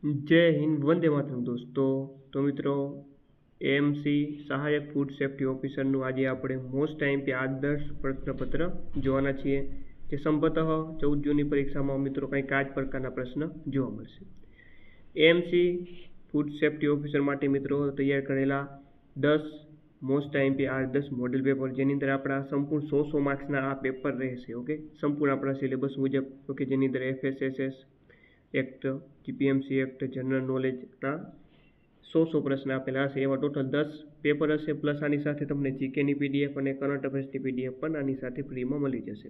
જય હિન્દ, વંદે માતરમ દોસ્તો. તો મિત્રો, એએમસી સહાયક ફૂડ સેફ્ટી ઓફિસરનું આજે આપણે મોસ્ટ આઈએમપી આદર્શ પ્રશ્નપત્ર જોવાના છીએ, જે સંભવતઃ 14 જૂનની પરીક્ષામાં મિત્રો કંઈક આ જ પ્રકારના પ્રશ્ન જોવા મળશે. એએમસી ફૂડ સેફ્ટી ઓફિસર માટે મિત્રો તૈયાર કરેલા 10 મોસ્ટ આઈએમપી આદર્શ મોડેલ પેપર, જેની અંદર આપણા સંપૂર્ણ 100 માર્ક્સના આ પેપર રહેશે. ઓકે, સંપૂર્ણ આપણા સિલેબસ મુજબ. ઓકે, જેની અંદર એફએસએસએસ એક્ટ, જીપીએમસી એક્ટ, જનરલ નોલેજના 100 પ્રશ્ન આપેલા હશે. એવા ટોટલ 10 પેપર હશે. પ્લસ આની સાથે તમને જીકેની પીડીએફ અને કરંટ અફેર્સની પીડીએફ પણ આની સાથે ફ્રીમાં મળી જશે.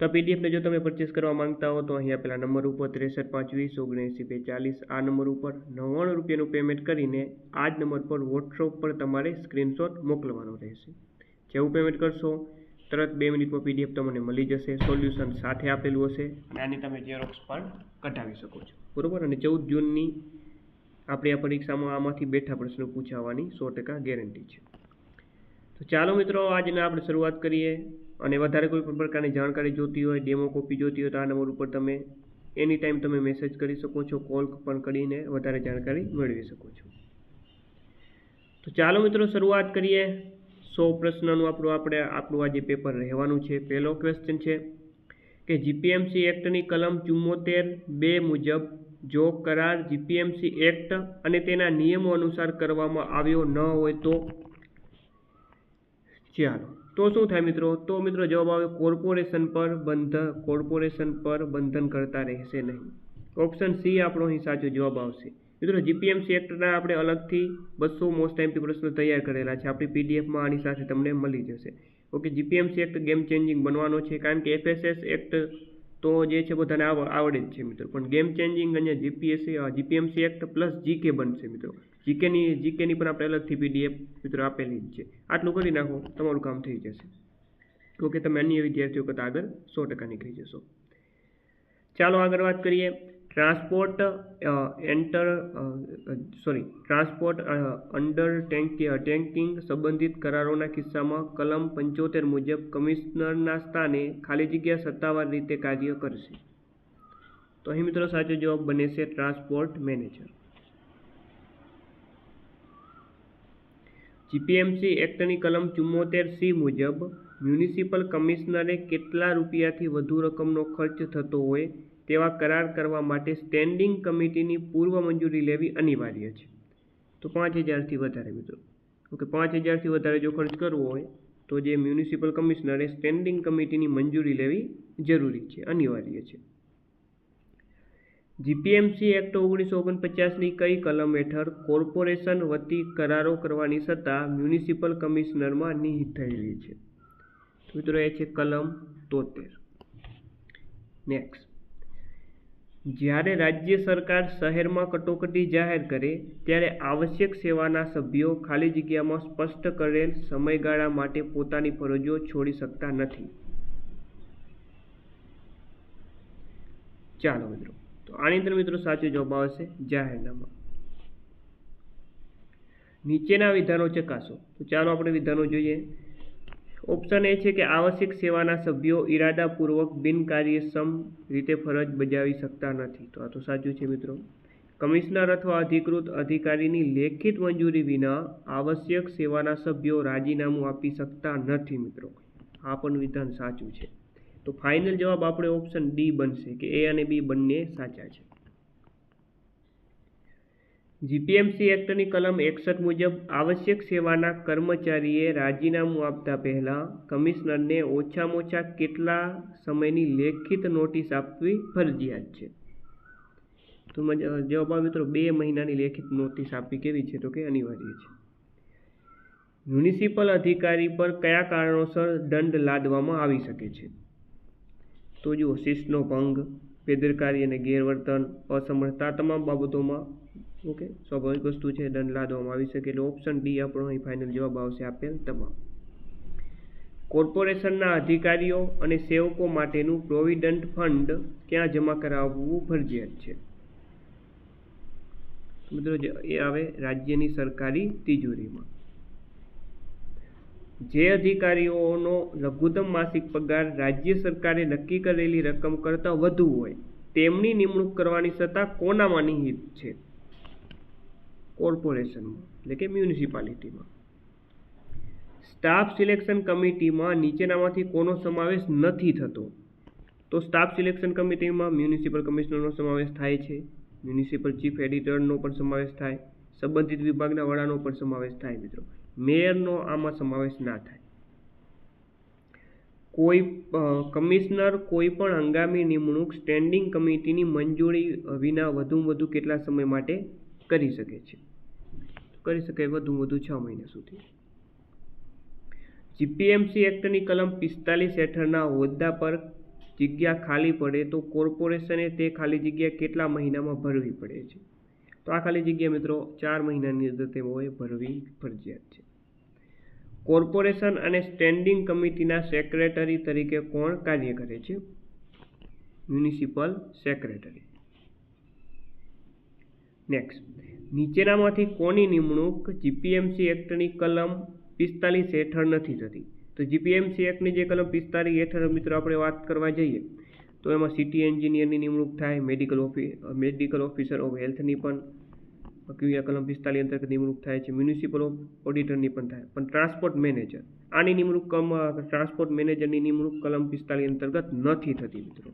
તો પીડીએફને જો તમે પરચેસ કરવા માંગતા હો તો અહીં આપેલા નંબર ઉપર 63 520 79 240 આ નંબર ઉપર 99 રૂપિયાનું પેમેન્ટ કરીને આ જ નંબર પર વોટ્સઅપ પર તમારે સ્ક્રીનશોટ મોકલવાનો રહેશે. જેવું પેમેન્ટ કરશો તરત 2 મિનિટમાં પીડીએફ તમને મળી જશે. સોલ્યુશન સાથે આપેલું હશે અને આની તમે ઝેરોક્સ પણ કઢાવી શકો છો, બરોબર. અને 14 જૂનની આપણી આ પરીક્ષામાં આમાંથી બેઠા પ્રશ્નો પૂછાવાની 100% ગેરંટી છે. તો ચાલો મિત્રો, આજના આપણે શરૂઆત કરીએ. અને વધારે કોઈ પણ પ્રકારની જાણકારી જોતી હોય, ડેમો કોપી જોતી હોય તો આ નંબર ઉપર તમે એની ટાઈમ તમે મેસેજ કરી શકો છો, કોલ પણ કરીને વધારે જાણકારી મેળવી શકો છો. તો ચાલો મિત્રો, શરૂઆત કરીએ. 100 પ્રશ્નનું આપણું આજે પેપર રહેવાનું છે. પહેલો ક્વેશ્ચન છે કે જીપીએમસી એક્ટની કલમ 74(2) મુજબ જો કરાર જીપીએમસી એક્ટ અને તેના નિયમો અનુસાર કરવામાં આવ્યો ન હોય તો ચાલો તો શું થાય મિત્રો? તો મિત્રો જવાબ આવે કોર્પોરેશન પર બંધન કરતા રહેશે નહીં. ઓપ્શન સી આપણો અહીં સાચો જવાબ આવશે. મિત્રો, જીપીએમસી એક્ટના આપણે અલગથી 200 મોસ્ટ આઈએમપી પ્રશ્નો તૈયાર કરેલા છે. આપણી પીડીએફમાં આની સાથે તમને મળી જશે. Okay, GPMC act game changing બનવાનો છે, કારણ કે એફએસએસ એક્ટ તો જે છે બધાને આવડે જ છે મિત્રો, પણ ગેમ ચેન્જિંગ અને જીપીએમસી એક્ટ પ્લસ જીકે બનશે મિત્રો. જીકેની પણ આપણે અલગથી પીડીએફ મિત્રો આપેલી જ છે. આટલું કરી નાખો, તમારું કામ થઈ જશે. ઓકે, તમે અન્ય વિદ્યાર્થીઓ કરતાં આગળ 100% નીકળી જશો. ચાલો આગળ વાત કરીએ. ટ્રાન્સપોર્ટ અંડરટેકિંગ સંબંધિત કરારોના કિસ્સામાં કલમ 75 મુજબ કમિશનરના સ્થાને ખાલી જગ્યા સત્તાવાર રીતે કાર્ય કરશે. તો અહીં મિત્રો સાચો જવાબ બને છે ટ્રાન્સપોર્ટ મેનેજર. જીપીએમસી એક્ટની કલમ 74(c) મુજબ મ્યુનિસિપલ કમિશનરે કેટલા રૂપિયાથી વધુ રકમનો ખર્ચ થતો હોય તેવા કરાર કરવા માટે સ્ટેન્ડિંગ કમિટીની પૂર્વ મંજૂરી લેવી અનિવાર્ય છે. તો 5000થી વધારે મિત્રો. ઓકે, 5000થી વધારે જો ખર્ચ કરવો હોય તો જે મ્યુનિસિપલ કમિશનરે સ્ટેન્ડિંગ કમિટીની મંજૂરી લેવી જરૂરી છે, અનિવાર્ય છે. જીપીએમસી એક્ટ 1949ની કઈ કલમ હેઠળ કોર્પોરેશન વતી કરારો કરવાની સત્તા મ્યુનિસિપલ કમિશનરમાં નિહિત થયેલી છે? મિત્રો, એ છે કલમ 73. નેક્સ્ટ, જ્યારે રાજ્ય સરકાર શહેરમાં કટોકટી જાહેર કરે ત્યારે આવશ્યક સેવાના સભ્યો ખાલી જગ્યામાં સ્પષ્ટ કરેલ સમયગાળા માટે પોતાની ફરજો છોડી શકતા નથી. ચાલો મિત્રો, તો આની અંદર મિત્રો સાચો જવાબ આવશે જાહેરનામા. નીચેના વિધાનો ચકાસો. તો ચાલો આપણે વિધાનો જોઈએ. ઓપ્શન એ છે કે આવશ્યક સેવાના સભ્યો ઇરાદાપૂર્વક બિનકાર્યક્ષમ રીતે ફરજ બજાવી શકતા નથી. તો આ તો સાચું છે મિત્રો. કમિશનર અથવા અધિકૃત અધિકારીની લેખિત મંજૂરી વિના આવશ્યક સેવાના સભ્યો રાજીનામું આપી શકતા નથી મિત્રો. આ પણ વિધાન સાચું છે. તો ફાઇનલ જવાબ આપણે ઓપ્શન ડી બનશે, કે એ અને બી બંને સાચા છે. જીપીએમસી એક્ટની કલમ 61 મુજબ આવશ્યક સેવાના કર્મચારીએ રાજીનામું આપતા પહેલા કમિશનરને ઓછામાં ઓછા કેટલા સમયની લેખિત નોટિસ આપવી ફરજિયાત છે? તો જવાબ આવે મિત્રો 2 મહિનાની લેખિત નોટિસ આપવી કેવી છે? તો કે અનિવાર્ય છે. મ્યુનિસિપલ અધિકારી પર કયા કારણોસર દંડ લાદવામાં આવી શકે છે? તો જુઓ, શિસ્તનો ભંગ, બેદરકારી અને ગેરવર્તન, અસમર્થતા, તમામ બાબતોમાં ઓકે સ્વાભાવિક વસ્તુ છે, દંડ લાદવામાં આવી શકે. એટલે ઓપ્શન ડી આપણો અહીં ફાઇનલ જવાબ આવશે, આપેલ તમામ. કોર્પોરેશનના અધિકારીઓ અને સેવકો માટેનું પ્રોવિડન્ટ ફંડ ક્યાં જમા કરાવવું ફરજિયાત છે? મિત્રો, એ આવે રાજ્યની સરકારી તિજોરીમાં. જે અધિકારીઓનો લઘુત્તમ માસિક પગાર રાજ્ય સરકારે નક્કી કરેલી રકમ કરતાં વધુ હોય તેમની નિમણૂક કરવાની સત્તા કોનામાં નિહિત છે? કોર્પોરેશનમાં એટલે કે મ્યુનિસિપાલિટીમાં. સ્ટાફ સિલેક્શન કમિટીમાં નીચેનામાંથી કોનો સમાવેશ નથી થતો? તો સ્ટાફ સિલેક્શન કમિટીમાં મ્યુનિસિપલ કમિશનરનો સમાવેશ થાય છે, મ્યુનિસિપલ ચીફ એડિટરનો પણ સમાવેશ થાય, સંબંધિત વિભાગના વડાનો પણ સમાવેશ થાય મિત્રો. મેયરનો આમાં સમાવેશ ના થાય. કોઈ કમિશનર કોઈ પણ હંગામી નિમણૂક સ્ટેન્ડિંગ કમિટીની મંજૂરી વિના વધુમાં વધુ કેટલા સમય માટે કરી શકે છે? કરી શકે વધુમાં વધુ 6 મહિના સુધી. જીપીએમસી એક્ટની કલમ 45 હેઠળના હોદ્દા પર જગ્યા ખાલી પડે તો કોર્પોરેશને તે ખાલી જગ્યા કેટલા મહિનામાં ભરવી પડે છે? તો આ ખાલી જગ્યા મિત્રો 4 મહિનાની અંદર તેઓએ ભરવી ફરજિયાત છે. કોર્પોરેશન અને સ્ટેન્ડિંગ કમિટીના સેક્રેટરી તરીકે કોણ કાર્ય કરે છે? Municipal secretary. નેક્સ્ટ, નીચેનામાંથી કોની નિમણૂક જીપીએમસી એક્ટની કલમ 45 હેઠળ નથી થતી? તો જીપીએમસી એક્ટની જે કલમ 45 હેઠળ મિત્રો આપણે વાત કરવા જઈએ તો એમાં સિટી એન્જિનિયરની નિમણૂક થાય, મેડિકલ ઓફિસર ઓફ હેલ્થની પણ કલમ 45 અંતર્ગત નિમણૂક થાય છે, મ્યુનિસિપલ ઓડિટરની પણ થાય, પણ ટ્રાન્સપોર્ટ મેનેજર આની નિમણૂક ટ્રાન્સપોર્ટ મેનેજરની નિમણૂક કલમ 45 અંતર્ગત નથી થતી મિત્રો.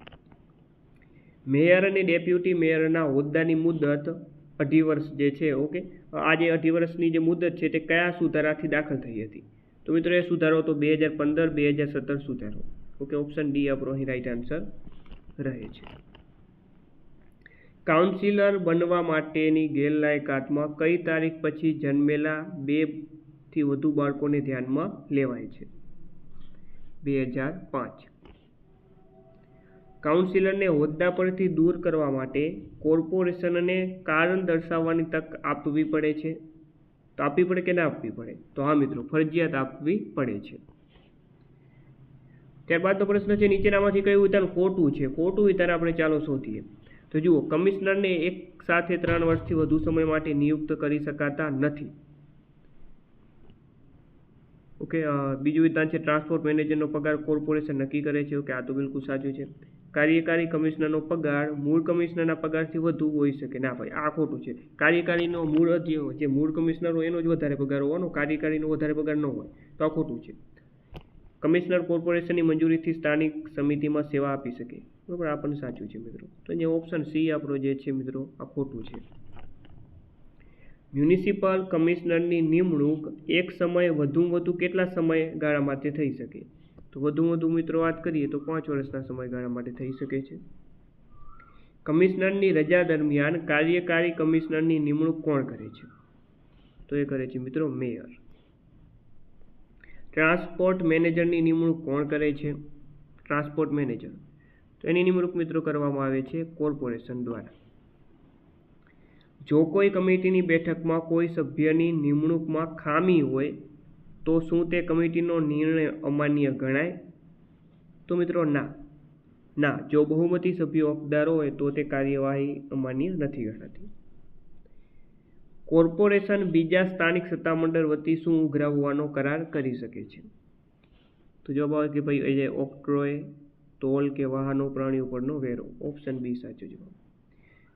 મેયર અને ડેપ્યુટી મેયરના હોદ્દાની મુદત 2.5 વર્ષ જે છે. ઓકે, આ જે 2.5 વર્ષની જે મુદત છે તે કયા સુધારાથી દાખલ થઈ હતી? તો મિત્રો એ સુધારો તો 2015-2017 સુધારો. ઓકે, ઓપ્શન ડી આપણો અહીં રાઈટ આન્સર રહે છે. કાઉન્સિલર બનવા માટેની ગેરલાયકાતમાં કઈ તારીખ પછી જન્મેલા 2 થી વધુ બાળકોને ધ્યાનમાં લેવાય છે? 2005. કાઉન્સિલરને હોદ્દા પરથી દૂર કરવા માટે કોર્પોરેશનને કારણ દર્શાવવાની તક આપવી પડે છે? તો આપવી પડે કે ના આપવી પડે? તો હા મિત્રો, ફરજિયાત આપવી પડે છે. ત્યારબાદનો પ્રશ્ન છે, નીચેનામાંથી કયું વિધાન ખોટું છે? ખોટું વિધાન આપણે ચાલો શોધીએ. તો જુઓ, કમિશનરને એક સાથે 3 વર્ષથી વધુ સમય માટે નિયુક્ત કરી શકાતા નથી. ઓકે, બીજું વિધાન છે ટ્રાન્સપોર્ટ મેનેજરનો પગાર કોર્પોરેશન નક્કી કરે છે. ઓકે, આ તો બિલકુલ સાચું છે. કાર્યકારી કમિશનરનો પગાર મૂળ કમિશનરના પગારથી વધુ હોઈ શકે. ના ભાઈ, આ ખોટું છે. કાર્યકારીનો જે મૂળ કમિશનર હોય એનો જ વધારે પગાર હોવાનો, કાર્યકારીનો વધારે પગાર ન હોય, તો આ ખોટું છે. કમિશનર કોર્પોરેશનની મંજૂરીથી સ્થાનિક સમિતિમાં સેવા આપી શકે. બરાબર, આ પણ સાચું છે મિત્રો. તો અહીંયા ઓપ્શન સી આપણો જે છે મિત્રો આ ખોટું છે. મ્યુનિસિપલ કમિશનરની નિમણૂક એક સમયે વધુમાં વધુ કેટલા સમયગાળા માટે થઈ શકે? તો વધુમાં વધુ મિત્રો વાત કરીએ તો 5 વર્ષના સમયગાળા માટે થઈ શકે છે. કમિશનરની રજા દરમિયાન કાર્યકારી કમિશનરની નિમણૂક કોણ કરે છે? તો એ કરે છે મિત્રો મેયર. ટ્રાન્સપોર્ટ મેનેજરની નિમણૂક કોણ કરે છે? Transport manager. તો એની નિમણૂક મિત્રો કરવામાં આવે છે કોર્પોરેશન દ્વારા. જો કોઈ કમિટીની બેઠકમાં કોઈ સભ્યની નિમણૂકમાં ખામી હોય તો શું તે કમિટીનો નિર્ણય અમાન્ય ગણાય? તો મિત્રો ના, જો બહુમતી સભ્યો હકદાર હોય તો તે કાર્યવાહી અમાન્ય નથી ગણાતી. કોર્પોરેશન બીજા સ્થાનિક સત્તામંડળ વતી શું ઉઘરાવવાનો કરાર કરી શકે છે? તો જવાબ આવે કે ભાઈ એ ઓક્ટ્રોય, ટોલ કે વાહનો પ્રાણીઓ પરનો વેરો. ઓપ્શન બી સાચો જવાબ.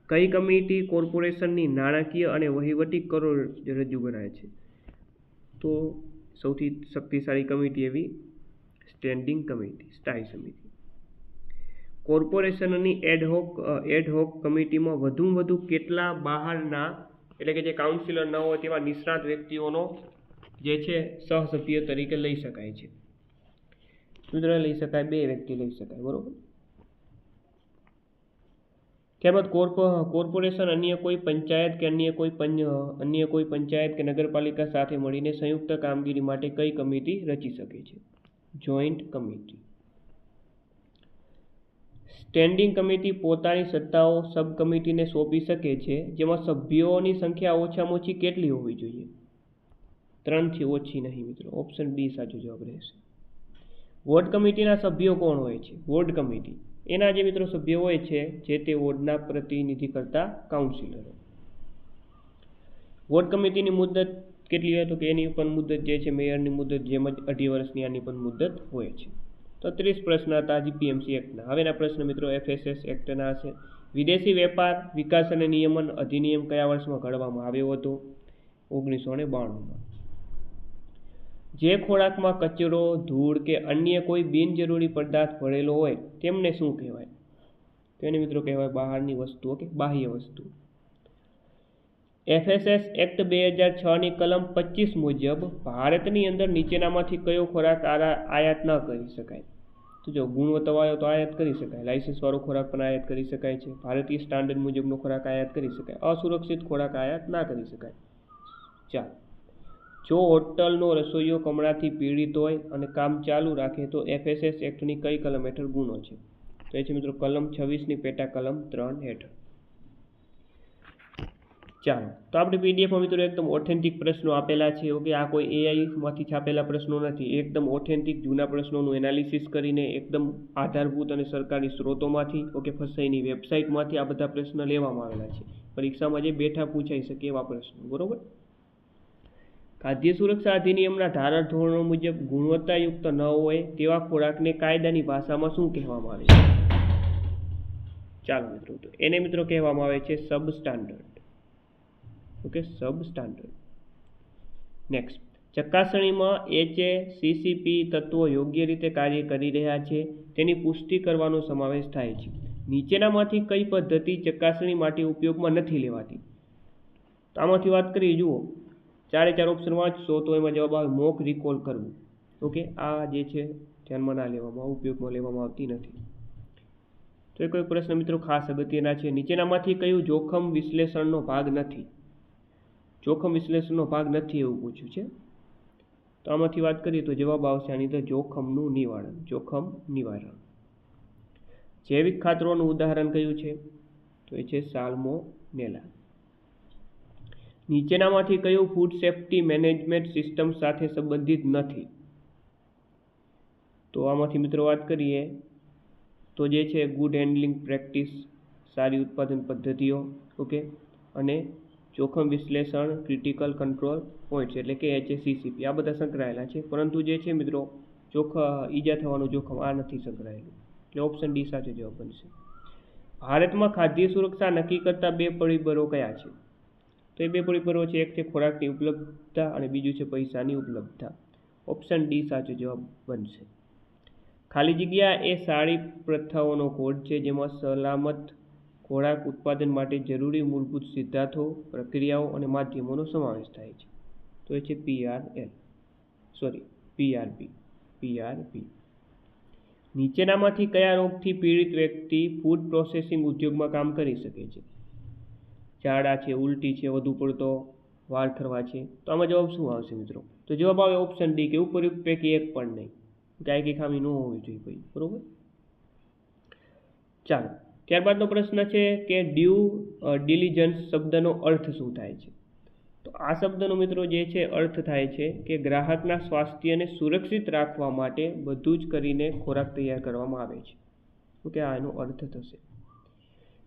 કઈ કમિટી કોર્પોરેશનની નાણાકીય અને વહીવટી કરોડરજ્જુ બનાવે છે? તો સૌથી શક્તિશાળી કમિટી એવી સ્ટેન્ડિંગ કમિટી, સ્થાયી સમિતિ. કોર્પોરેશનની એડહોક કમિટીમાં વધુમાં વધુ કેટલા બહારના એટલે કે જે કાઉન્સિલર ન હોય તેવા નિષ્ણાત વ્યક્તિઓનો જે છે સહસભ્ય તરીકે લઈ શકાય છે? મિત્રો લઈ શકાય, 2 વ્યક્તિ લઈ શકાય. બરોબર. ત્યારબાદ કોર્પોરેશન અન્ય કોઈ પંચાયત કે અન્ય કોઈ પંચાયત કે નગરપાલિકા સાથે મળીને સંયુક્ત કામગીરી માટે કઈ કમિટી રચી શકે છે? Joint committee. સ્ટેન્ડિંગ કમિટી પોતાની સત્તાઓ સબ કમિટીને સોંપી શકે છે, જેમાં સભ્યોની સંખ્યા ઓછામાં ઓછી કેટલી હોવી જોઈએ? 3 થી ઓછી નહીં મિત્રો. ઓપ્શન બી સાચો જવાબ રહેશે. વોર્ડ કમિટીના સભ્યો કોણ હોય છે? વોર્ડ કમિટી એના જે મિત્રો સભ્યો હોય છે જે તે વોર્ડના પ્રતિનિધિ કરતા કાઉન્સિલરો. વોર્ડ કમિટીની મુદત કેટલી હોય? તો કે એની પણ મુદત જે છે મેયરની મુદત જેમ જ 2.5 વર્ષની આની પણ મુદત હોય છે. તો 30 પ્રશ્ન હતા જીપીએમસી એક્ટના. હવેના પ્રશ્ન મિત્રો એફએસએસ એક્ટના હશે. વિદેશી વેપાર વિકાસ અને નિયમન અધિનિયમ કયા વર્ષમાં ઘડવામાં આવ્યો હતો? 1992માં. જે ખોરાકમાં કચરો, ધૂળ કે અન્ય કોઈ બિનજરૂરી પદાર્થ ભરેલો હોય તેમને શું કહેવાય? તેને મિત્રો કહેવાય બહારની વસ્તુઓ કે બાહ્ય વસ્તુ. FSS એક્ટ 2006ની કલમ 25 મુજબ ભારતની અંદર નીચેનામાંથી કયો ખોરાક આયાત ન કરી શકાય? તો જો ગુણવત્તાવાળો તો આયાત કરી શકાય, લાયસન્સવાળો ખોરાક પણ આયાત કરી શકાય છે, ભારતીય સ્ટાન્ડર્ડ મુજબનો ખોરાક આયાત કરી શકાય, અસુરક્ષિત ખોરાક આયાત ના કરી શકાય. ચાલો, જો હોટલનો રસોઈયો કમળાથી પીડિત હોય અને કામ ચાલુ રાખે તો FSS એક્ટની કઈ કલમ હેઠળ ગુનો છે? તો એ છે મિત્રો કલમ 26ની પેટા કલમ 3 હેઠળ. ચાલો, તો આપણે પીડીએફમાં મિત્રો એકદમ ઓથેન્ટિક પ્રશ્નો આપેલા છે. ઓકે, આ કોઈ એઆઈમાંથી છાપેલા પ્રશ્નો નથી, એકદમ ઓથેન્ટિક જૂના પ્રશ્નોનું એનાલિસિસ કરીને એકદમ આધારભૂત અને સરકારી સ્ત્રોતોમાંથી, ઓકે, ફસાઈની વેબસાઇટમાંથી આ બધા પ્રશ્ન લેવામાં આવેલા છે. પરીક્ષામાં જે બેઠા પૂછાઈ શકે એવા પ્રશ્નો, બરોબર. ખાદ્ય સુરક્ષા અધિનિયમના ધારા ધોરણો મુજબ ગુણવત્તાયુક્ત ન હોય તેવા ખોરાકને કાયદાની ભાષામાં શું કહેવામાં આવે છે? ચાલો મિત્રો, તો એને મિત્રો કહેવામાં આવે છે સબ સ્ટાન્ડર્ડ. ઓકે, સબ સ્ટાન્ડર્ડ. નેક્સ્ટ, ચકાસણીમાં HACCP તત્વો યોગ્ય રીતે કાર્ય કરી રહ્યા છે તેની પુષ્ટિ કરવાનો સમાવેશ થાય છે. નીચેનામાંથી કઈ પદ્ધતિ ચકાસણી માટે ઉપયોગમાં નથી લેવાતી? તો આમાંથી વાત કરીએ, જુઓ, 4 ઓપ્શન વાંચશો તો એમાં જવાબ આવે મોક રિકોલ કરવું. ઓકે, આ જે છે ધ્યાનમાં ના લેવામાં, ઉપયોગમાં લેવામાં આવતી નથી. તો એ કોઈ પ્રશ્ન મિત્રો ખાસ અગત્યના છે. નીચેનામાંથી કયું જોખમ વિશ્લેષણનો ભાગ નથી? જોખમ વિશ્લેષણનો ભાગ નથી એવું પૂછ્યું છે. તો આમાંથી વાત કરીએ તો જવાબ આવશે આની તો જોખમનું નિવારણ. જોખમ નિવારણ. જૈવિક ખાતરોનું ઉદાહરણ કયું છે? તો એ છે સાલ્મોનેલા. નીચેનામાંથી કયું ફૂડ સેફ્ટી મેનેજમેન્ટ સિસ્ટમ સાથે સંબંધિત નથી? તો આમાંથી મિત્રો વાત કરીએ તો જે છે ગુડ હેન્ડલિંગ પ્રેક્ટિસ, સારી ઉત્પાદન પદ્ધતિઓ, ઓકે, અને જોખમ વિશ્લેષણ, ક્રિટિકલ કંટ્રોલ પોઈન્ટ્સ એટલે કે HACCP, આ બધા સંકળાયેલા છે. પરંતુ જે છે મિત્રો ઈજા થવાનું જોખમ આ નથી સંકળાયેલું, એટલે ઓપ્શન ડી સાચો જવાબ બનશે. ભારતમાં ખાદ્ય સુરક્ષા નક્કી કરતા 2 પરિબળો કયા છે? તો એ 2 પરિબળો છે, એક છે ખોરાકની ઉપલબ્ધતા અને બીજું છે પૈસાની ઉપલબ્ધતા. ઓપ્શન ડી સાચો જવાબ બનશે. ખાલી જગ્યા એ સારી પ્રથાઓનો કોડ છે જેમાં સલામત ખોરાક ઉત્પાદન માટે જરૂરી મૂળભૂત સિદ્ધાંતો, પ્રક્રિયાઓ અને માધ્યમોનો સમાવેશ થાય છે. તો એ છે PRP. નીચેનામાંથી કયા રોગથી પીડિત વ્યક્તિ ફૂડ પ્રોસેસિંગ ઉદ્યોગમાં કામ કરી શકે છે? ઝાડા છે, ઉલટી છે, વધુ પડતો વાળ ખરવા છે. તો આમાં જવાબ શું આવશે મિત્રો? તો જવાબ આવે ઓપ્શન ડી કે ઉપયુક્ત પૈકી એક પણ નહીં. કાંઈ ખામી ન હોવી જોઈએ ભાઈ, બરોબર. ચાલો, ત્યારબાદનો પ્રશ્ન છે કે ડ્યુ ડિલિજન્સ શબ્દનો અર્થ શું થાય છે? તો આ શબ્દનો મિત્રો જે છે અર્થ થાય છે કે ગ્રાહકના સ્વાસ્થ્યને સુરક્ષિત રાખવા માટે બધું જ કરીને ખોરાક તૈયાર કરવામાં આવે છે. ઓકે, આ એનો અર્થ થશે.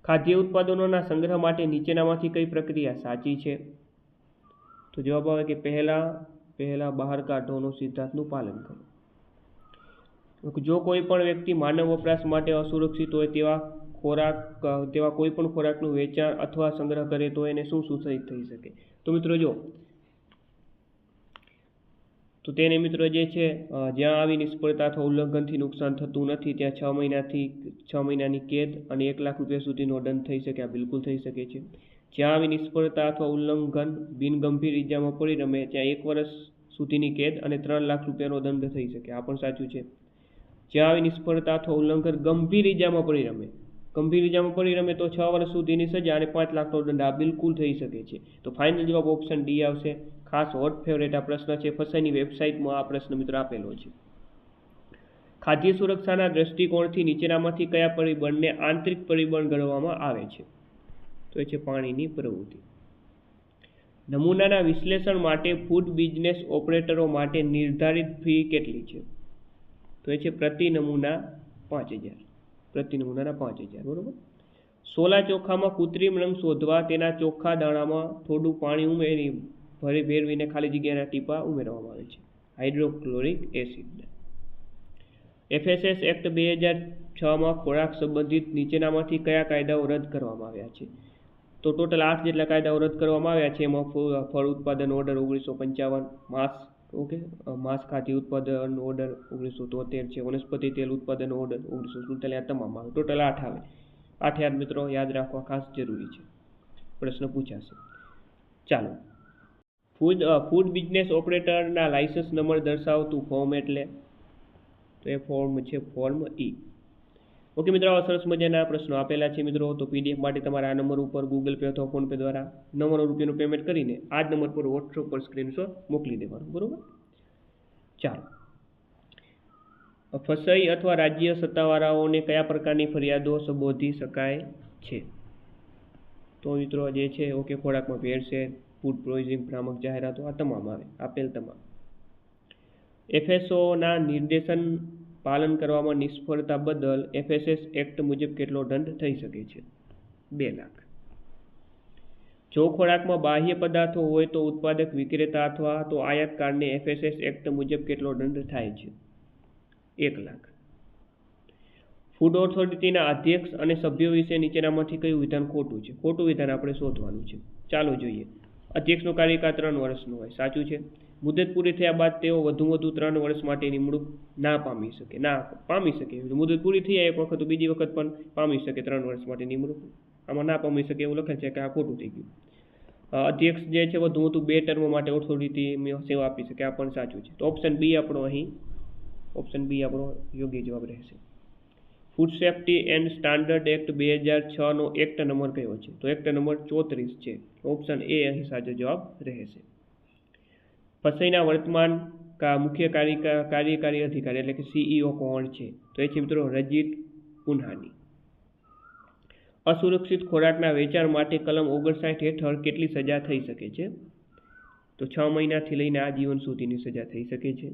ખાદ્ય ઉત્પાદનોના સંગ્રહ માટે નીચેનામાંથી કઈ પ્રક્રિયા સાચી છે? તો જવાબ આવે કે પહેલા બહાર કાઢવાનો સિદ્ધાંતનું પાલન કરો. જો કોઈ પણ વ્યક્તિ માનવ વપરાશ માટે અસુરક્ષિત હોય તેવા કોઈ પણ ખોરાકનું વેચાણ અથવા સંગ્રહ કરે તો એને શું સૂચિત થઈ શકે? તો મિત્રો જો, તો તેને મિત્રો જે છે જ્યાં આવી નિષ્ફળતા અથવા ઉલ્લંઘનથી નુકસાન થતું નથી ત્યાં 6 મહિનાની કેદ અને 1 લાખ રૂપિયા સુધીનો દંડ થઈ શકે. આ બિલકુલ થઈ શકે છે. જ્યાં આવી નિષ્ફળતા અથવા ઉલ્લંઘન બિનગંભીર ઇજામાં પરિણમે ત્યાં 1 વર્ષ સુધીની કેદ અને 3 લાખ રૂપિયાનો દંડ થઈ શકે. આ પણ સાચું છે. જ્યાં આવી નિષ્ફળતા અથવા ઉલ્લંઘન ગંભીર ઇજામાં પરિણમે તો 6 વર્ષ સુધીની સજા અને 5 લાખનો દંડ. આ બિલકુલ થઈ શકે છે. તો ફાઇનલ જવાબ ઓપ્શન ડી આવશે. ખાસ હોટ ફેવરેટ આ પ્રશ્ન છે, ફસાઈની વેબસાઇટમાં આ પ્રશ્ન મિત્રો આપેલો છે. ખાદ્ય સુરક્ષાના દ્રષ્ટિકોણથી નીચેનામાંથી કયા પરિબળને આંતરિક પરિબળ ગણવામાં આવે છે? તો એ છે પાણીની પ્રવૃત્તિ. નમૂનાના વિશ્લેષણ માટે ફૂડ બિઝનેસ ઓપરેટરો માટે નિર્ધારિત ફી કેટલી છે? તો એ છે પ્રતિ નમૂના 5,000. બરોબર. સોલા ચોખામાં કૃત્રિમ રંગ શોધવા તેના ચોખ્ખા દાણામાં થોડું પાણી ઉમેરી ભેળવીને ખાલી જગ્યાના ટીપા ઉમેરવામાં આવે છે, હાઇડ્રોક્લોરિક એસિડ. FSS એક્ટ 2006માં ખોરાક સંબંધિત નીચેનામાંથી કયા કાયદાઓ રદ કરવામાં આવ્યા છે? તો ટોટલ 8 જેટલા કાયદાઓ રદ કરવામાં આવ્યા છે. એમાં ફળ ઉત્પાદન ઓર્ડર 1955, માંસ ખાદ્ય ઉત્પાદન ઓર્ડર 1973 છે, વનસ્પતિ તેલ ઉત્પાદન ઓર્ડર 1947, આ તમામ આવે. ટોટલ 8 આવે. 8 યાદ મિત્રો યાદ રાખવા ખાસ જરૂરી છે, પ્રશ્ન પૂછાશે. ચાલો, ફૂડ બિઝનેસ ઓપરેટરના લાયસન્સ નંબર દર્શાવતું ફોર્મ એટલે? તો એ ફોર્મ છે ફોર્મ ઈ. ઓકે મિત્રો, આવા સરસ મજાના પ્રશ્નો આપેલા છે મિત્રો. તો PDF માટે તમારે આ નંબર ઉપર ગૂગલ પે અથવા ફોનપે દ્વારા 900 રૂપિયાનું પેમેન્ટ કરીને આ જ નંબર પર વોટ્સઅપ પર સ્ક્રીનશોટ મોકલી દેવાનું, બરોબર? ચાલો, ફસાઈ અથવા રાજ્ય સત્તાવાળાઓને કયા પ્રકારની ફરિયાદો સંબોધી શકાય છે? તો મિત્રો જે છે ઓકે, ખોરાકમાં ભેળસેળ, ફૂડ પોઈઝનિંગ, ભ્રામક જાહેરાતો, આ તમામ આવે, આપેલ તમામ. FSOના નિર્દેશન પાલન કરવામાં નિષ્ફળતા બદલ FSS એક્ટ મુજબ કેટલો દંડ થઈ શકે છે? 2 લાખ. જો ખોરાકમાં બાહ્ય પદાર્થો હોય તો ઉત્પાદક, વિક્રેતા અથવા તો આયાતકારને FSS એક્ટ મુજબ કેટલો દંડ થાય છે? 1 લાખ. ફૂડ ઓથોરિટીના અધ્યક્ષ અને સભ્યો વિશે નીચેનામાંથી કયું વિધાન ખોટું છે? ખોટું વિધાન આપણે શોધવાનું છે. ચાલો જોઈએ. અધ્યક્ષનો કાર્યકાળ 3 વર્ષનો હોય, સાચું છે. મુદત પૂરી થયા બાદ તેઓ વધુમાં વધુ 3 વર્ષ માટે નિમણૂક ના પામી શકે. મુદત પૂરી થઈ જાય એક વખત તો બીજી વખત પણ પામી શકે 3 વર્ષ માટે નિમણૂક. આમાં ના પામી શકે એવું લખેલ છે કે આ ખોટું થઈ ગયું. અધ્યક્ષ જે છે વધુ વધુ 2 ટર્મ માટે ઓથોરિટીમાં સેવા આપી શકે, આ પણ સાચું છે. તો ઓપ્શન બી આપણો યોગ્ય જવાબ રહેશે. Food safety and standard act 2006નો એક્ટ નંબર કયો છે? તો એક્ટ નંબર 34 છે. ઓપ્શન એ અહીં સાચો જવાબ રહેશે. ફસાઈના વર્તમાન મુખ્ય કાર્યકારી અધિકારી એટલે કે CEO કોણ છે? તો એ છે મિત્રો રજીત પુન્હાની. અસુરક્ષિત ખોરાકના વેચાણ માટે કલમ 59 હેઠળ કેટલી સજા થઈ શકે છે? તો 6 મહિનાથી લઈને આજીવન સુધીની સજા થઈ શકે છે.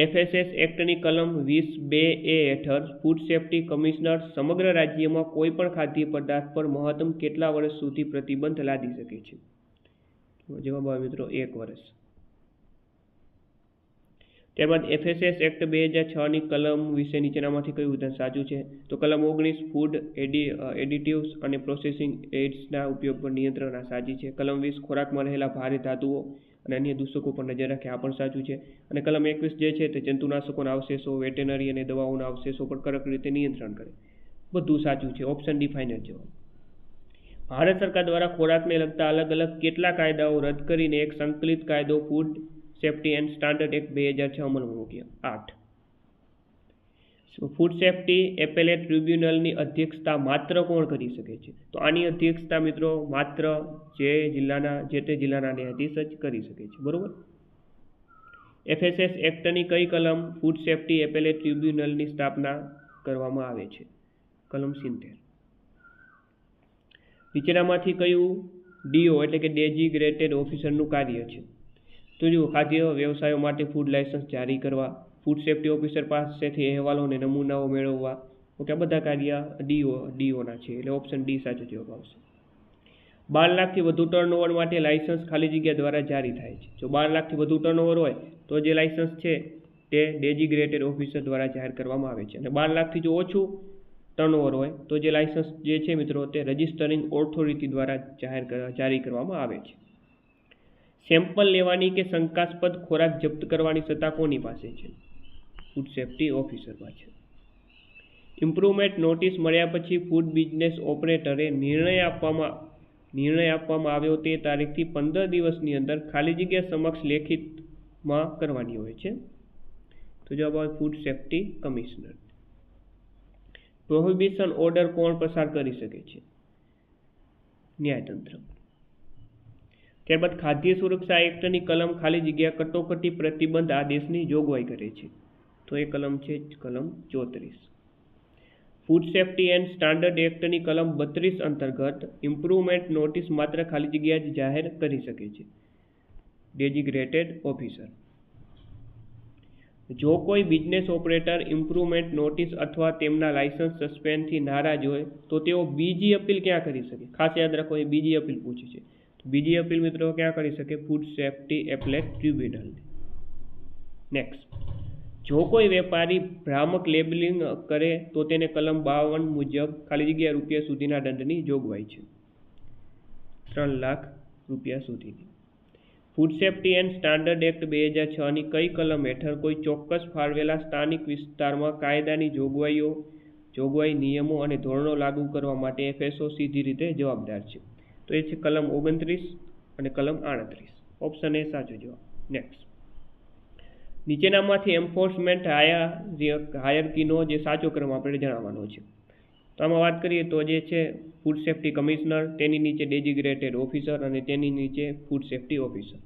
FSS એક્ટની કલમ 20(2)A હેઠળ ફૂડ સેફ્ટી કમિશનર સમગ્ર રાજ્યમાં કોઈપણ ખાદ્ય પદાર્થ પર મહત્તમ કેટલા વર્ષ સુધી પ્રતિબંધ લાદી શકે છે? જવાબ આવે મિત્રો 1 વર્ષ. ત્યારબાદ FSS એક્ટ 2006ની કલમ વિશે નીચેનામાંથી કયું વિધાન સાચું છે? તો કલમ 19 ફૂડ એડિટિવ્સ અને પ્રોસેસિંગ એડ્સના ઉપયોગ પર નિયંત્રણ, આ સાચી છે. કલમ 20 ખોરાકમાં રહેલા ભારે ધાતુઓ અને અન્ય દૂષકો પર નજર રાખે, આ પણ સાચું છે. અને કલમ 21 જે છે તે જંતુનાશકોના અવશેષો, વેટેનરી અને દવાઓના અવશેષો પર કડક રીતે નિયંત્રણ કરે, બધું સાચું છે. ઓપ્શન ડી ફાઇનલ જવાબ. ભારત સરકાર દ્વારા ખોરાકને લગતા અલગ અલગ કેટલા કાયદાઓ રદ કરીને એક સંકલિત કાયદો food safety and standard act 2006 અમલમાં મૂક્યા? 8. ફૂડ સેફ્ટી એપેલેટ ટ્રિબ્યુનલની અધ્યક્ષતા માત્ર કોણ કરી શકે છે? તો આની અધ્યક્ષતા મિત્રો માત્ર જે તે જિલ્લાના ન્યાયાધીશ જ કરી શકે છે, બરોબર? FSS એક્ટની કઈ કલમ ફૂડ સેફ્ટી એપેલેટ ટ્રિબ્યુનલની સ્થાપના કરવામાં આવે છે? કલમ 70. નીચેનામાંથી કયું DO એટલે કે ડેઝિગ્નેટેડ ઓફિસરનું કાર્ય છે? તો જુઓ, ખાદ્ય વ્યવસાયો માટે ફૂડ લાયસન્સ જારી કરવા, ફૂડ સેફ્ટી ઓફિસર પાસેથી અહેવાલો અને નમૂનાઓ મેળવવા, ઓકે, આ બધા કાર્ય DOના છે. એટલે ઓપ્શન ડી સાચો જવાબ આવશે. 12 લાખથી વધુ ટર્નઓવર માટે લાયસન્સ ખાલી જગ્યા દ્વારા જારી થાય છે. જો 12 લાખથી વધુ ટર્નઓવર હોય તો જે લાયસન્સ છે તે ડેઝિગ્નેટેડ ઓફિસર દ્વારા જાહેર કરવામાં આવે છે. અને 12 લાખથી જો ઓછું ટર્નઓવર હોય તો જે લાયસન્સ જે છે મિત્રો તે રજિસ્ટરિંગ ઓથોરિટી દ્વારા જારી કરવામાં આવે છે. સેમ્પલ લેવાની કે શંકાસ્પદ ખોરાક જપ્ત કરવાની સત્તા કોની પાસે છે? ફૂડ સેફ્ટી ઓફિસર પાસે. ઇમ્પ્રુવમેન્ટ નોટિસ મળ્યા પછી ફૂડ બિઝનેસ ઓપરેટરે નિર્ણય આપવામાં આવ્યો તે તારીખથી 15 દિવસની અંદર ખાલી જગ્યા સમક્ષ લેખિતમાં કરવાની હોય છે. તો જવાબ આવે food safety commissioner. Prohibition order કોણ પસાર કરી શકે છે? ન્યાયતંત્ર. ત્યારબાદ ખાદ્ય સુરક્ષા એક્ટની કલમ ખાલી જગ્યા કટોકટી પ્રતિબંધ આદેશની જોગવાઈ કરે છે. તો એ કલમ છે કલમ 34. ફૂડ સેફ્ટી એન્ડ સ્ટાન્ડર્ડ એક્ટની કલમ 32 અંતર્ગત ઇમ્પ્રુવમેન્ટ નોટિસ માત્ર ખાલી જગ્યા જ જાહેર કરી શકે છે ડેઝિગ્નેટેડ ઓફિસર. જો કોઈ બિઝનેસ ઓપરેટર ઇમ્પ્રુવમેન્ટ નોટિસ અથવા તેમના લાયસન્સ સસ્પેન્ડથી નારાજ હોય તો તેઓ બીજી અપીલ ક્યાં કરી શકે? ખાસ યાદ રાખો, એ બીજી અપીલ પૂછી છે. બીજી અપીલ મિત્રો ક્યાં કરી શકે? Food safety appellate tribunal. Next, જો કોઈ વેપારી ભ્રામક લેબલિંગ કરે તો તેને કલમ 52 મુજબ ખાલી જગ્યા રૂપિયા સુધીના દંડની જોગવાઈ છે, 3 લાખ રૂપિયા સુધીની. Food safety and standard act 2006ની કઈ કલમ હેઠળ કોઈ ચોક્કસ ફાળવેલા સ્થાનિક વિસ્તારમાં કાયદાની જોગવાઈ, નિયમો અને ધોરણો લાગુ કરવા માટે FSO સીધી રીતે જવાબદાર છે? તો એ છે કલમ 29 અને કલમ 38. ઓપ્શન એ સાચો જવાબ. નેક્સ્ટ, નીચેનામાંથી એન્ફોર્સમેન્ટ હાયરકીનો જે સાચો ક્રમ આપણે જણાવવાનો છે. તો આમાં વાત કરીએ તો જે છે ફૂડ સેફ્ટી કમિશનર, તેની નીચે ડેઝિગ્નેટેડ ઓફિસર અને તેની નીચે ફૂડ સેફ્ટી ઓફિસર.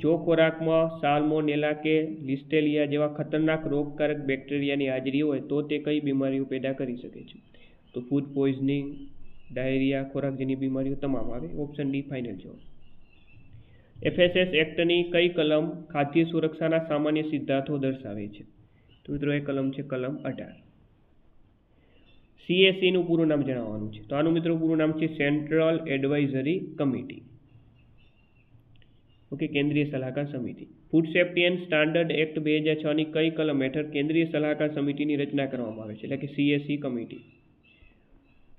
જો ખોરાકમાં સાલ્મોનેલા કે લિસ્ટેરિયા જેવા ખતરનાક રોગકારક બેક્ટેરિયાની હાજરી હોય તો તે કઈ બીમારીઓ પેદા કરી શકે છે? તો ફૂડ પોઈઝનિંગ, ડાયરિયા, ખોરાકજન્ય બીમારીઓ તમામ આવે. ઓપ્શન ડી ફાઇનલ જવાબ. FSS એક્ટની કઈ કલમ ખાદ્ય સુરક્ષાના સામાન્ય સિદ્ધાંતો દર્શાવે છે? તો મિત્રો એ કલમ છે કલમ 18. CACનું પૂરું નામ જણાવવાનું છે. તો આનું મિત્રો પૂરું નામ છે સેન્ટ્રલ એડવાઇઝરી કમિટી. ઓકે, કેન્દ્રીય સલાહકાર સમિતિ. Food safety and standard act 2006ની કઈ કલમ હેઠળ કેન્દ્રીય સલાહકાર સમિતિની રચના કરવામાં આવે છે, એટલે કે CAC કમિટી?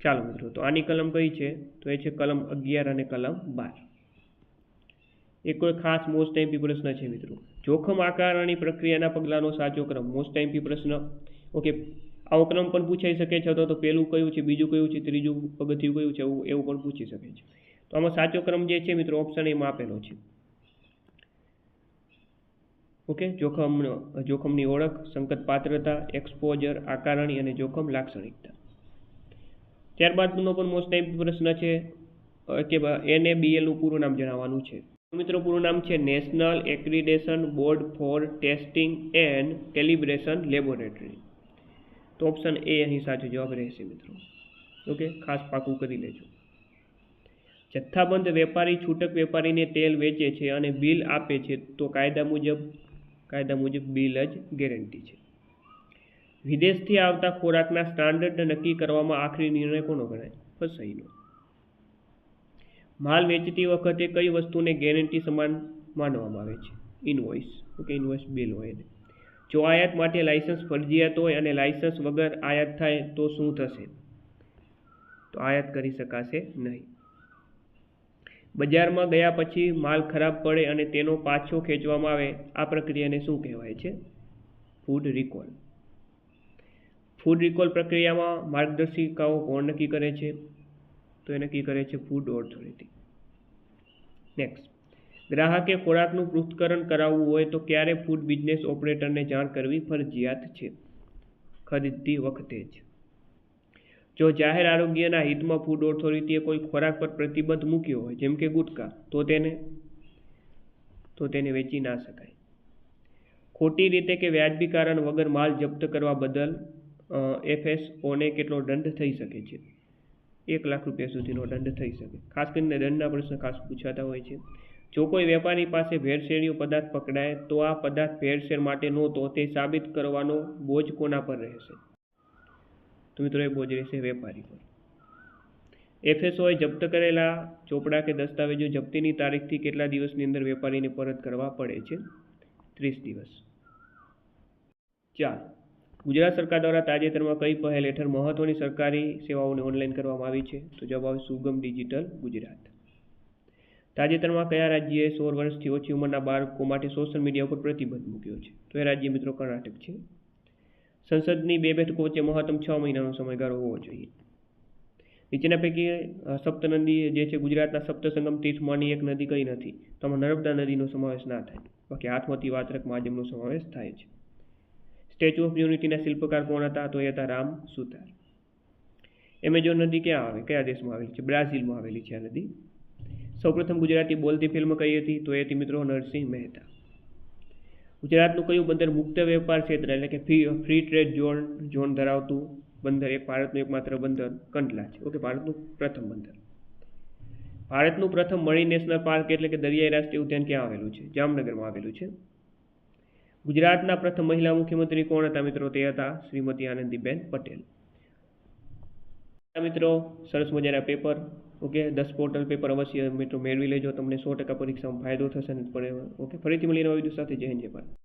ચાલો મિત્રો, તો આની કલમ કઈ છે? તો એ છે કલમ 11 અને કલમ 12. એક કોઈ ખાસ મોસ્ટ ટાઈમપી પ્રશ્ન છે મિત્રો, જોખમ આકારણી પ્રક્રિયાના પગલાંનો સાચો ક્રમ. મોસ્ટ ટાઈમપી પ્રશ્ન. ઓકે, આવો ક્રમ પણ પૂછાઈ શકે છે, તો પહેલું કયું છે, બીજું કયું છે, ત્રીજું પગથિયું કયું છે, એવું પણ પૂછી શકે છે. તો આમાં સાચો ક્રમ જે છે મિત્રો ઓપ્શન એમાં આપેલો છે. ઓકે, જોખમની ઓળખ, સંકટ પાત્રતા, એક્સપોઝર, આકારણી અને જોખમ લાક્ષણિકતા. ત્યારબાદનો પણ મોસ્ટ ટાઈમપી પ્રશ્ન છે કે NABLનું પૂરું નામ જણાવવાનું છે. મિત્રો પૂરું નામ છે national accreditation board four testing and calibration laboratory. તો ઓપ્શન એ અહીં સાચો જવાબ રહેશે મિત્રો. ઓકે, ખાસ પાકું કરી લેજો. જથ્થાબંધ વેપારી છૂટક વેપારીને તેલ વેચે છે અને બિલ આપે છે તો કાયદા મુજબ બિલ જ ગેરંટી છે. વિદેશથી આવતા ખોરાકના સ્ટાન્ડર્ડ નક્કી કરવામાં આખરી નિર્ણય કોનો ગણાય? ફસાઈનો. માલ વેચતી વખતે કઈ વસ્તુને ગેરંટી સમાન માનવામાં આવે છે? ઇનવોઇસ. ઓકે, ઇનવોઇસ બિલ હોય ને. જો આયાત માટે લાયસન્સ ફરજિયાત હોય અને લાયસન્સ વગર આયાત થાય તો શું થશે? તો આયાત કરી શકાશે નહીં. બજારમાં ગયા પછી માલ ખરાબ પડે અને તેનો પાછો ખેંચવામાં આવે, આ પ્રક્રિયાને શું કહેવાય છે? Food recall. ફૂડ રિકોલ પ્રક્રિયામાં માર્ગદર્શિકાઓ કોણ નક્કી કરે છે? તો એ નક્કી કરે છે ફૂડ ઓથોરિટી. નેક્સ્ટ, ગ્રાહકે ખોરાકનું પૃથ્થકરણ કરાવવું હોય તો ક્યારે ફૂડ બિઝનેસ ઓપરેટરને જાણ કરવી ફરજિયાત છે? ખરીદતી વખતે જ. જો જાહેર આરોગ્યના હિતમાં ફૂડ ઓથોરિટીએ કોઈ ખોરાક પર પ્રતિબંધ મૂક્યો હોય, જેમ કે ગુટકા, તો તેને વેચી ના શકાય. ખોટી રીતે કે વ્યાજબી કારણ વગર માલ જપ્ત કરવા બદલ FSOને કેટલો દંડ થઈ શકે છે? 1 લાખ રૂપિયા સુધીનો દંડ થઈ શકે. ખાસ કરીને દંડના પ્રશ્ન ખાસ પૂછાતા હોય છે. જો કોઈ વેપારી પાસે ભેળસેળિયો પદાર્થ પકડાય તો આ પદાર્થ ભેળસેળ માટે નહોતો તે સાબિત કરવાનો બોજ કોના પર રહેશે? તો મિત્રો એ બોજ રહેશે વેપારી પર. FSOએ જપ્ત કરેલા ચોપડા કે દસ્તાવેજો જપ્તીની તારીખથી કેટલા દિવસની અંદર વેપારીને પરત કરવા પડે છે? 30 દિવસ. ચાલો, ગુજરાત સરકાર દ્વારા તાજેતરમાં કઈ પહેલ હેઠળ મહત્વની સરકારી સેવાઓને ઓનલાઈન કરવામાં આવી છે? તો જવાબ આવે સુગમ ડિજિટલ ગુજરાત. તાજેતરમાં કયા રાજ્યએ 16 વર્ષથી ઓછી ઉંમરના બાળકો માટે સોશિયલ મીડિયા ઉપર પ્રતિબંધ મૂક્યો છે? તો એ રાજ્ય મિત્રો કર્ણાટક છે. સંસદની 2 બેઠકો વચ્ચે મહત્તમ 6 મહિનાનો સમયગાળો હોવો જોઈએ. નીચેના પૈકી સપ્તનદી જે છે ગુજરાતના સપ્તસંગમ તીર્થમાંની એક નદી કઈ નથી? તો આમાં નર્મદા નદીનો સમાવેશ ના થાય. બાકી હાથમતી, વાત્રક, માજમનો સમાવેશ થાય છે. સ્ટેચ્યુ ઓફ યુનિટીના શિલ્પકાર કોણ હતા? તો એ હતા રામ સુતાર. એમેઝોન નદી ક્યાં આવે, કયા દેશમાં આવેલી છે? બ્રાઝિલમાં આવેલી છે આ નદી. સૌપ્રથમ ગુજરાતી બોલતી ફિલ્મ કઈ હતી? તો એ હતી મિત્રો નરસિંહ મહેતા. ગુજરાતનું કયું બંદર મુક્ત વેપાર ક્ષેત્ર એટલે કે ફ્રી ટ્રેડ ઝોન ધરાવતું બંદર? એક ભારતનું એકમાત્ર બંદર કંડલા છે. ઓકે, ભારતનું પ્રથમ બંદર. ભારતનું પ્રથમ મરીન નેશનલ પાર્ક એટલે કે દરિયાઈ રાષ્ટ્રીય ઉદ્યાન ક્યાં આવેલું છે? જામનગરમાં આવેલું છે. ગુજરાતના પ્રથમ મહિલા મુખ્યમંત્રી કોણ હતા મિત્રો? તે હતા શ્રીમતી આનંદીબેન પટેલ. મિત્રો સરસ મજાના પેપર ઓકે 10 પોર્ટલ પેપર અવશ્ય મિત્રો મેળવી લેજો, તમને 100% પરીક્ષામાં ફાયદો થશે ને ઓકે ફરીથી મળીને નવા વિડીયો સાથે. જય હિન્દ જય ભારત.